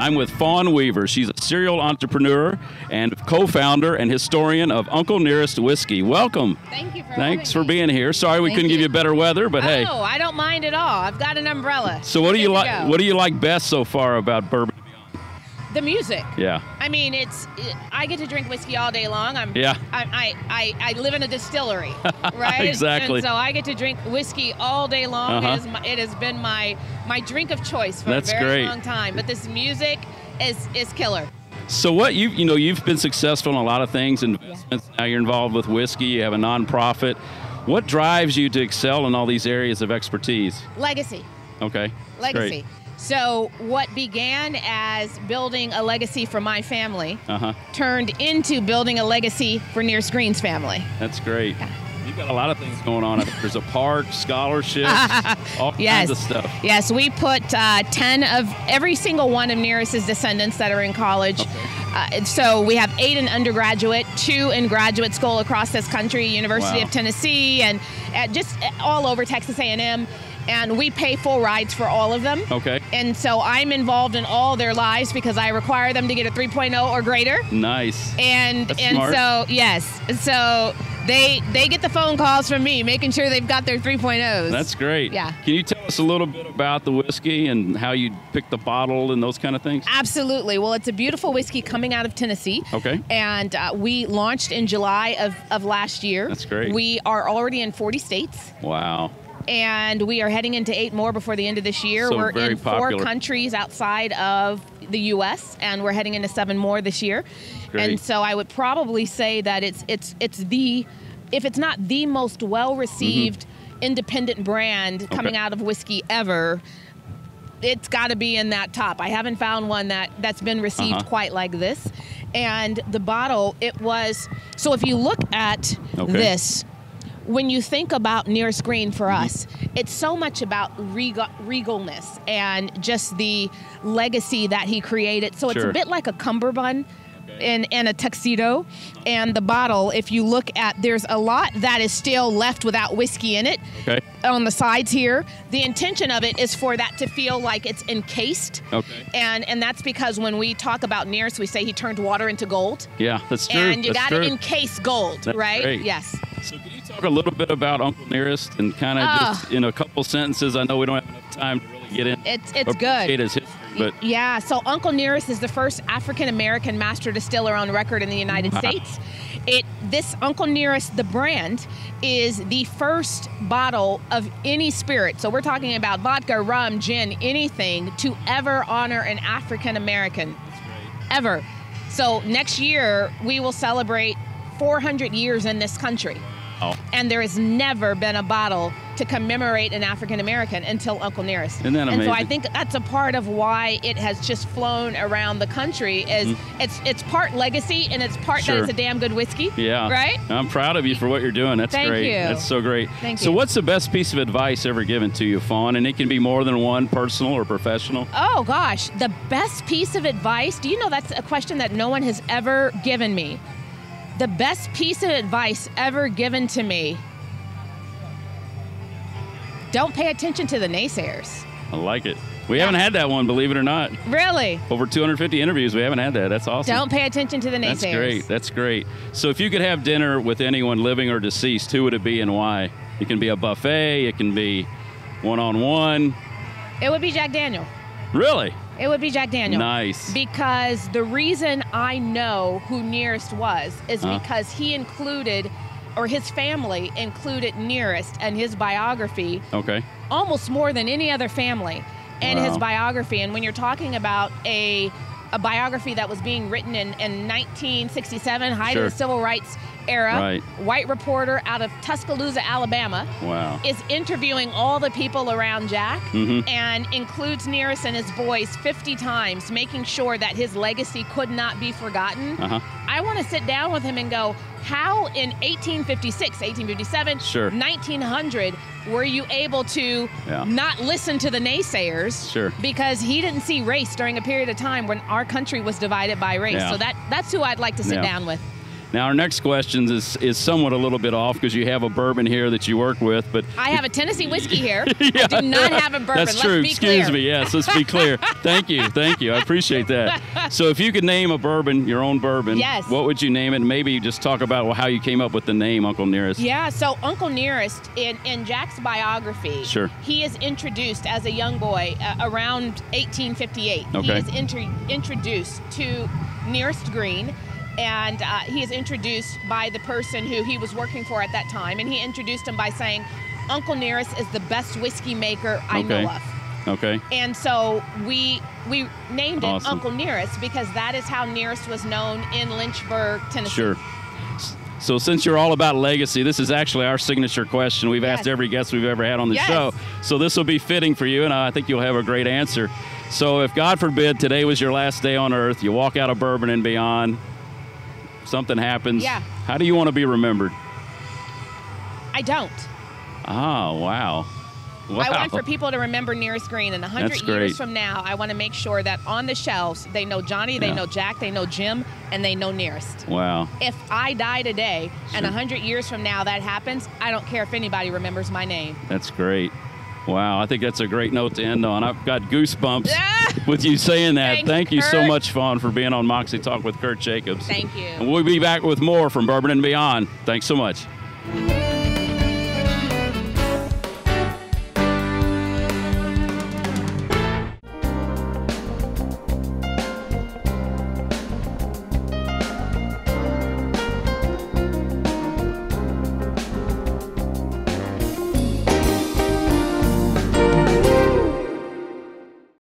I'm with Fawn Weaver. She's a serial entrepreneur and co-founder and historian of Uncle Nearest Whiskey. Welcome. Thank you for Thanks for having me. being here. Sorry we couldn't give you better weather, but hey. Oh, I don't mind at all. I've got an umbrella. So what do you like? What do you like best so far about bourbon? The music. Yeah. I mean, I get to drink whiskey all day long. I live in a distillery, right? Exactly. And so I get to drink whiskey all day long. It has been my drink of choice for a very long time. But this music is killer. So what you've been successful in a lot of things, investments. Now you're involved with whiskey. You have a nonprofit. What drives you to excel in all these areas of expertise? Legacy. Okay. Legacy. Great. So what began as building a legacy for my family turned into building a legacy for Nearest Green's family. That's great. Yeah. You've got a lot of things going on. There's a park, scholarships, all kinds of stuff. Yes, we put 10 of every single one of Nearest's descendants that are in college. Okay. So we have 8 in undergraduate, 2 in graduate school across this country, University of Tennessee, and just all over Texas A&M. And we pay full rides for all of them. Okay. And so I'm involved in all their lives because I require them to get a 3.0 or greater. Nice. And smart. So yes, so they get the phone calls from me, making sure they've got their 3.0s. That's great. Yeah. Can you tell us a little bit about the whiskey and how you pick the bottle and those kind of things? Absolutely. Well, it's a beautiful whiskey coming out of Tennessee. Okay. And we launched in July of last year. That's great. We are already in 40 states. Wow. And we are heading into 8 more before the end of this year. So we're in 4 popular. countries outside of the U.S., and we're heading into 7 more this year. Great. And so I would probably say that it's the, if it's not the most well-received independent brand coming out of whiskey ever, it's got to be in that top. I haven't found one that's been received quite like this. And the bottle, so if you look at this, when you think about Nearest Green for us, it's so much about regalness and just the legacy that he created. So it's a bit like a cummerbund and a tuxedo. And the bottle, if you look at, there's a lot that is still left without whiskey in it. Okay. On the sides here. The intention of it is for that to feel like it's encased. Okay. And that's because when we talk about Nearest, we say he turned water into gold. Yeah, that's true. And you got to encase gold, right? Great. Yes. So can you talk a little bit about Uncle Nearest and kind of just in a couple sentences? I know we don't have enough time to really get in. It's good. His history, but yeah. So Uncle Nearest is the first African-American master distiller on record in the United States. This Uncle Nearest, the brand, is the first bottle of any spirit. So we're talking about vodka, rum, gin, anything to ever honor an African-American. That's great. Ever. So next year we will celebrate 400 years in this country. Oh. And there has never been a bottle to commemorate an African American until Uncle Nearest. Isn't that amazing? And so I think that's a part of why it has just flown around the country. Is it's part legacy and it's part that it's a damn good whiskey. Yeah. Right? I'm proud of you for what you're doing. That's great. Thank you. That's so great. Thank you. So what's the best piece of advice ever given to you, Fawn? And it can be more than one, personal or professional. Oh gosh, the best piece of advice. Do you know that's a question that no one has ever given me? The best piece of advice ever given to me: don't pay attention to the naysayers. I like it. We haven't had that one, believe it or not. Really? Over 250 interviews, we haven't had that. That's awesome. Don't pay attention to the naysayers. That's great. That's great. So if you could have dinner with anyone living or deceased, who would it be and why? It can be a buffet. It can be one-on-one. It would be Jack Daniel. Really? It would be Jack Daniel. Nice. Because the reason I know who Nearest was is because he included, or his family included Nearest and his biography almost more than any other family in his biography. And when you're talking about a biography that was being written in 1967, height of the civil rights era, white reporter out of Tuscaloosa, Alabama, is interviewing all the people around Jack and includes Nearest and his boys 50 times, making sure that his legacy could not be forgotten. I want to sit down with him and go, how in 1856, 1857, 1900, were you able to not listen to the naysayers? Because he didn't see race during a period of time when our country was divided by race. So that's who I'd like to sit down with. Now, our next question is somewhat a little bit off because you have a bourbon here that you work with, but I have a Tennessee whiskey here. Yeah. I do not have a bourbon. That's true. Let's be clear. Excuse me. Yes, let's be clear. Thank you. Thank you. I appreciate that. So if you could name a bourbon, your own bourbon, yes, what would you name it? Maybe just talk about how you came up with the name Uncle Nearest. Yeah, so Uncle Nearest, in Jack's biography, sure, he is introduced as a young boy around 1858. Okay. He is introduced to Nearest Green, and he is introduced by the person who he was working for at that time, and he introduced him by saying, Uncle Nearest is the best whiskey maker I know of. Okay. And so we named it Awesome. Uncle Nearest because that is how Nearest was known in Lynchburg, Tennessee. Sure. So since you're all about legacy, this is actually our signature question. We've Yes. asked every guest we've ever had on the Yes. show. So this will be fitting for you, and I think you'll have a great answer. So if, God forbid, today was your last day on earth, you walk out of Bourbon and Beyond, something happens. Yeah. How do you want to be remembered? I don't. Oh, wow. Wow. I want for people to remember Nearest Green, and 100 That's great. years from now, I want to make sure that on the shelves, they know Johnny, they Yeah. know Jack, they know Jim, and they know Nearest. Wow. If I die today, and Sure. 100 years from now that happens, I don't care if anybody remembers my name. That's great. Wow, I think that's a great note to end on. I've got goosebumps Ah! with you saying that. Thanks, Thank you so Kirt. much, Fawn, for being on Moxie Talk with Kirt Jacobs. Thank you. And we'll be back with more from Bourbon and Beyond. Thanks so much.